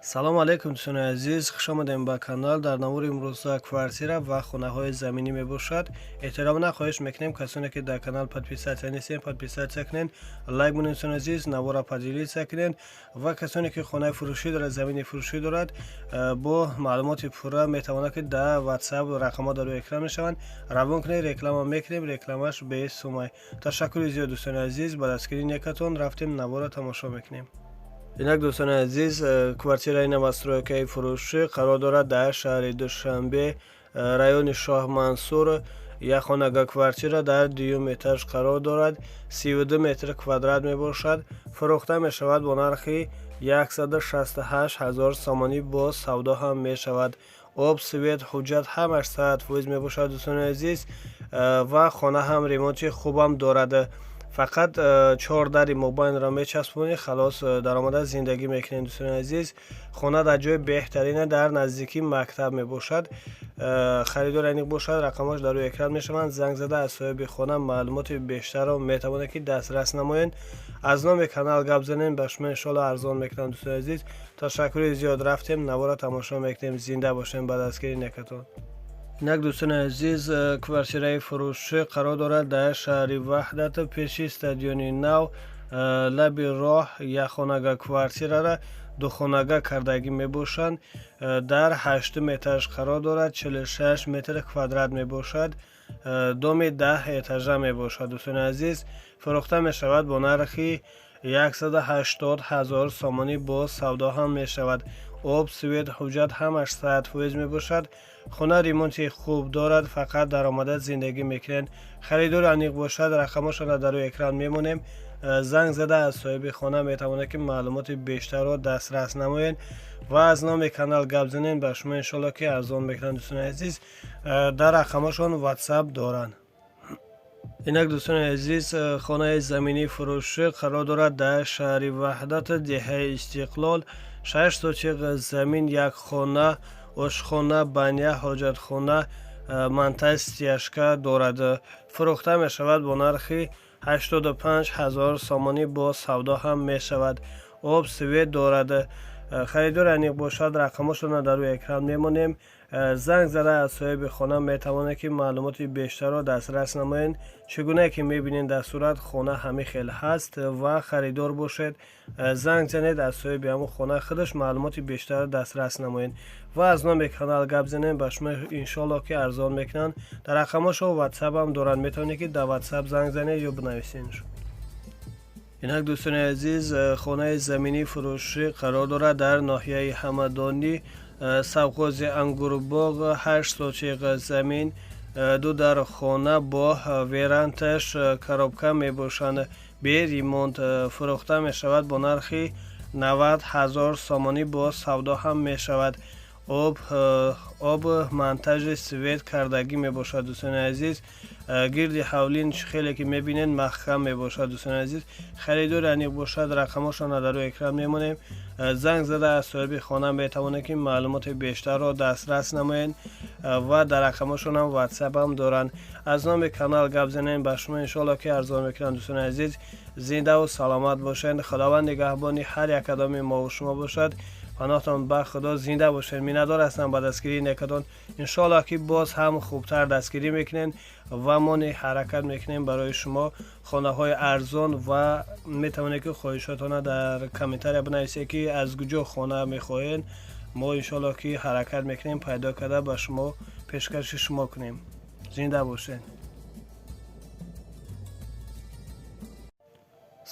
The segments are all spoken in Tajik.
салом алейкум дӯстони азиз, хушомадем ба канал. Дар навори имрӯза квартира ва хонаҳои заминӣ мебошад. Эҳтиромана хоҳиш мекунем касоне ки дар канал подписатсия нестем, подписатсия кунед, лайк бонед дӯстони азиз, навора поделитсия кунед ва касоне ки хонаи фурӯшӣ дорад, замини фурӯшӣ дорад, бо маълумоти пурра метавонад ки дар WhatsApp рақамҳо дар рӯи экран мешаванд. Равон кунед, реклама мекунем, рекламаш бесумай. Ташаккури зиёд дӯстони азиз, ба дастгирии некатон рафтем навора тамошо мекунем. Инак дӯстони азиз, квартираи новостройкаи фурӯшӣ қарор дорад дар шаҳри Душанбе, райони Шоҳ Мансур. Як хонага квартира дар дуюм этаж қарор дорад. 32 метр квадрат мебошад. фурӯхта мешавад бо нархи 168 000 сомонӣ, бо савдо ҳам мешавад. об, свет, ҳуҷҷат ҳамаш 100% мебошад дӯстони азиз, ва хона ҳам ремонти хубам дорад. фақат 4 дари мобайнро мечаспонӣ, халос даромада зиндагӣ мекунем дӯстони азиз. хона дар ҷои беҳтарина, дар наздикии мактаб мебошад. харидор айниқ бошад, рақамаш дар рӯи экран мешаванд. занг зада аз соҳиби хона маълумоти бештарро метавонед ки дастрас намоед. аз номи канал гап занем, ба шумо иншолло арзон мекунам дӯстони азиз. ташаккури зиёд рафтем, навора тамошо мекунем. зинда бошем ба дастгири некатон. инак дӯстони азиз, квартираи фурӯшӣ қарор дорад дар шаҳри Ваҳдат, пеши стадиони нав, лаби роҳ. як хонага квартирара духонага кардагӣ мебошанд. дар 8 этаж қарор дорад. 46 метр квадрат мебошад. доми 10 этажа мебошад дӯстони азиз. фурӯхта мешавад бо нархи 180 000 сомонӣ, бо савдо ҳам мешавад. об, свет, ҳуҷҷат ҳамаш 100% мебошад. хона ремонти хуб дорад, фақат даромада зиндагӣ мекунед. харидори аниқ бошад, рақамашонро дар рӯи экран мемонем. занг зада аз соҳиби хона метавонед ки маълумоти бештарро дастрас намоед ва аз номи канал гап занед. ба шумо иншолло ки арзон мекунанд дӯстони азиз. дар рақамашон WhatsApp доранд. инак дӯстони азиз, хонаи заминии фурӯшӣ қарор дорад дар шаҳри Ваҳдат, деҳаи Истиқлол. 6 сотиқ замин, як хона, ошхона, баня, ҳоҷатхона, монтаж стяжка дорад. фурӯхта мешавад бо нархи 85 000 сомонӣ, бо савдо ҳам мешавад. об, свет дорад. харидори аниқ бошад, рақамашонро дар рӯи экран мемонем. занг зада аз соҳиби хона метавонед ки маълумоти бештарро дастрас намоед. чӣ гуна ки мебинед дар сурат, хона ҳамин хел ҳаст ва харидор бошед. занг занед, аз соҳиби ҳамон хона худаш маълумоти бештарро дастрас намоед ва аз номи канал гап занед. ба шумо иншолло ки арзон мекунанд. дар рақамашо WhatsApp ҳам доранд, метавонед ки дар WhatsApp занг занед ё бинависед. инак дӯстони азиз, хонаи заминии фурӯшӣ қарор дорад дар ноҳияи Ҳамадонӣ, Савғози Ангурбоғ. 8 сотиқ замин, 2 дар хона бо верандаш, коробка мебошанд, бе ремонт. фурӯхта мешавад бо нархи 90 000 сомонӣ, бо савдо ҳам мешавад. об, монтажи свет кардагӣ мебошад дӯстони азиз. гирди ҳавлин хеле ки мебинед маҳкам мебошад дӯстони азиз. харидори аниқ бошад, рақамашонро дар рӯи экран мемонем. занг зада аз соҳиби хона метавонед ки маълумоти бештарро дастрас намоед ва дар рақамашонам WhatsApp ҳам доранд. аз номи канал гап занед. ба шумо иншолло ки арзон мекунанд дӯстони азиз. зиндаву саломат бошед. худованд нигаҳбони ҳар як қадами мову шумо бошад. паноҳтон ба худо. зинда бошед. миннатдор ҳастам ба дастгирии некатон. иншолло ки боз ҳам хубтар дастгирӣ мекунед ва мо не ҳаракат мекунем барои шумо хонаҳои арзон. ва метавонед ки хоҳишотона дар комментария бинависед ки аз куҷо хона мехоҳед. мо иншолло ки ҳаракат мекунем пайдо карда ба шумо пешкаши шумо кунем. зинда бошед.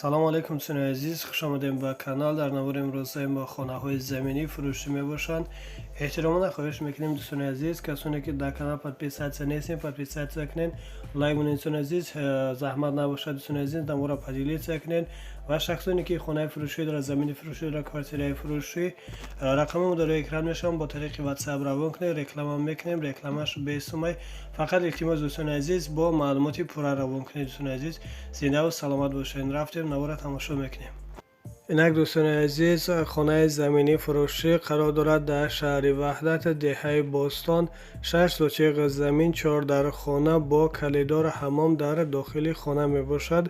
салому алейкум дӯстони азиз, хушомадем ба канал. дар навори имрӯзаи мо хонаҳои заминӣ фурӯшӣ мебошанд. эҳтиромона хоҳиш мекунем дӯстони азиз, касоне ки дар канал подписатсия нестем, подписатсия кунед, лайк бонед дӯстони азиз. заҳмат набошад дӯстони азиз, навора поделитсия кунед ва шахсоне ки хонаи фурӯшӣ дорад, замини фурӯшӣ дорад, квартираи фурӯшӣ, рақамамо дар рӯи экран мешаванд, бо тариқи WhatsApp равон кунед, реклама мекунем, рекламаш бесумай. фақат илтимос дӯстони азиз, бо маълумоти пурра равон кунед дӯстони азиз. зиндаву саломат бошед. рафтем навора тамошо мекунем. инак дӯстони азиз, хонаи заминии фурӯшӣ қарор дорад дар шаҳри Ваҳдат, деҳаи Бостон. 6 сотиқ замин, 4 дар хона бо калидор ҳаммом дар дохили хона мебошад.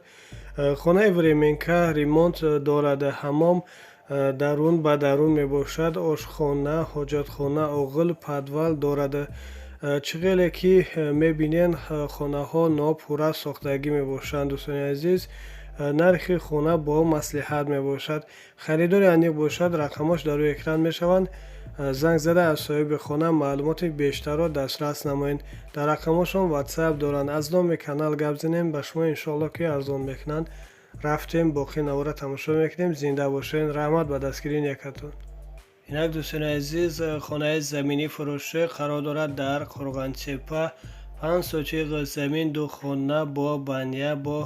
хонаи временка ремонт дорад. ҳаммом дарун ба дарун мебошад. Ошхона, ҳоҷатхона, оғил, подвал дорад. чиғеле ки мебинен хонаҳо нопурра сохтагӣ мебошанд. дӯстони азиз, нархи хона бо маслиҳат мебошад. харидори аниқ бошад, рақамош дар рӯи экран мешаванд. занг зада аз соҳиби хона маълумоти бештарро дастрас намоед. дар рақамошон ватсап доранд. аз номи канал гап занем, ба шумо иншоалло ки арзон мекунанд. рафтем, боқи навора тамошо мекунем. зинда бошед. раҳмат ба дастгирии некатон. инак дӯстони азиз, хонаи заминӣ фурӯшӣ қарор дорад дар Қурғонтепа. 5 сотиқ замин, 2 хона бо баня, бо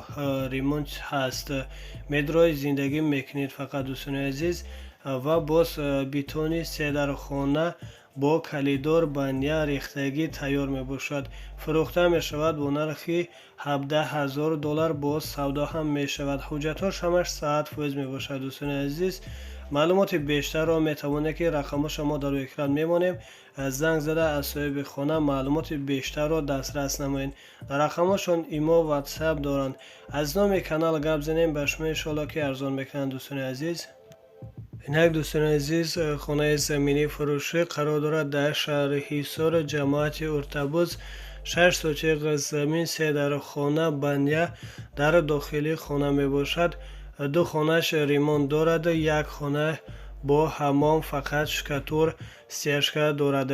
ремонт ҳаст. медрои зиндагӣ мекунед фақат дӯстони азиз. ва боз битони 3 дар хона бо калидор, баня, рехтагӣ тайёр мебошад. фурӯхта мешавад бо нархи $17,000. боз савдо ҳам мешавад. ҳуҷҷатҳош ҳамаш 100% мебошад. дӯстони азиз, маълумоти бештарро метавонед ки рақамоша мо дар экран мемонем. занг зада аз соҳиби хона маълумоти бештарро дастрас намоед. дар рақамошон имо, ватсап доранд. аз номи канал гап занем, ба шумо иншоалло ки арзон мекунанд. дӯстони азиз, инак дӯстони азиз, хонаи заминӣ фурӯшӣ қарор дорад дар шаҳри Ҳисор, ҷамоати Уртабуз. 6 сотиқ замин, 3 дар хона, баня дар дохили хона мебошад. 2 хонаш ремонт дорад. 1 хона бо ҳаммом, фақат шкатур, стяжка дорад.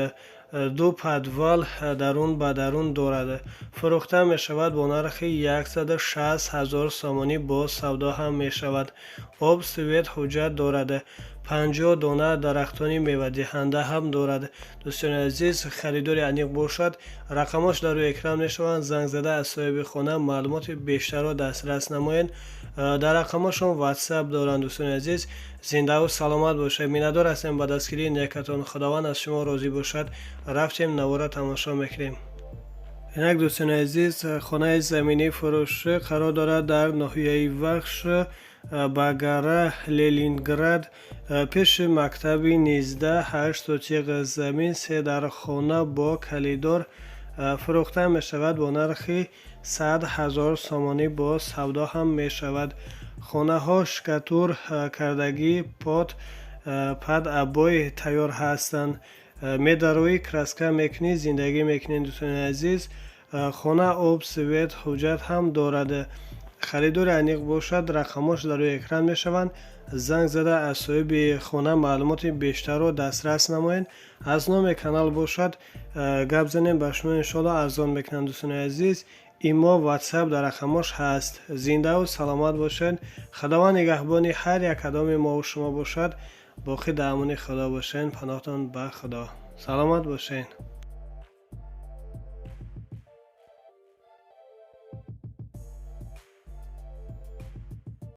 2 подвал дарун ба дарун дорад. фурӯхта мешавад бо нархи $160,000 сомонӣ. боз савдо ҳам мешавад. об, свет, ҳуҷҷат дорад. 50 дона дарахтони мевадиҳанда ҳам дорад. дӯстони азиз, харидори аниқ бошад, рақамош дар рӯи экран мешаванд. занг зада аз соҳиби хона маълумоти бештарро дастрас намоед. дар рақамошон ватсап доранд. дӯстони азиз, зиндаву саломат бошед. миннатдор ҳастем ба дастгирии некатон. худованд аз шумо розӣ бошад. рафтем, навора тамошо мекунем. инак дӯстони азиз, хонаи заминӣ фурӯшӣ қарор дорад дар ноҳияи Вахш, Багара, Ленинград, пеши мактаби 19. 8 сотиқ замин, 3 дар хона бо калидор. фурӯхта мешавад бо нархи $100,000 сомонӣ. боз савдо ҳам мешавад. хонаҳо шкатур кардагӣ, пад абой тайёр ҳастанд. медароӣ, краска мекунӣ, зиндагӣ мекунед. дӯстони азиз, хона об, свет, ҳуҷҷат ҳам дорад. харидори аниқ бошад, рақамош дар рӯи экран мешаванд. занг зада аз соҳиби хона маълумоти бештарро дастрас намоед. аз номи канал бошад гап занем, ба шумо иншоалло арзон мекунанд. дӯстони азиз, имо, ватсап дар рақамош ҳаст. зиндаву саломат бошед. худованд нигаҳбони ҳар як кадоми мо шумо бошад. боқи дар амони худо бошед. паноҳтон ба худо. саломат бошед.